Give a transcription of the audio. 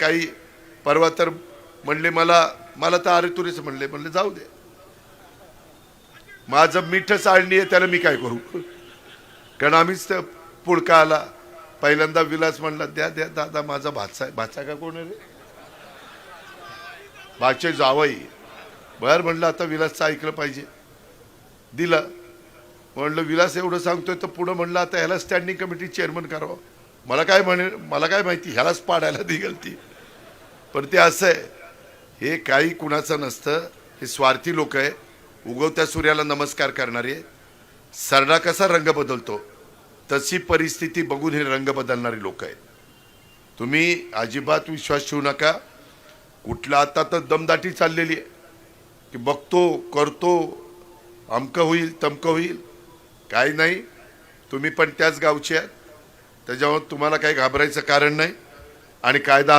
काही परवा तर म्हणले मला तर अरे तुरेच म्हणले जाऊ दे, माझं मीठ चाळणी आहे त्याला मी काय करू, कारण आम्हीच तर पुळका आला पहिल्यांदा विलास म्हणला द्या द्या दादा माझा भाचा आहे. भाचा का कोण आहे रे, भाचे जावई. बर म्हणलं आता विलासचं ऐकलं पाहिजे, दिलं. म्हणलं विलास एवढं सांगतोय तर पुढं म्हणलं आता ह्याला स्टँडिंग कमिटी चेअरमन करावं. मला काय माहिती ह्यालाच पाडायला दिगल ती. पण ते असं आहे, हे काही कुणाचं नसतं, हे स्वार्थी लोक आहे, उगवत्या सूर्याला नमस्कार करणारे. सरडा कसा रंग बदलतो तशी परिस्थिती बघून हे रंग बदलणारे लोक आहेत. तुम्ही अजिबात विश्वास ठेवू नका. कुठला आता तर दमदाटी चाललेली आहे की बघतो करतो अमकं होईल तमकं होईल. काही नाही, तुम्ही पण त्याच गावचे आहात, त्याच्यामुळे तुम्हाला काही घाबरायचं कारण नाही. आणि कायदा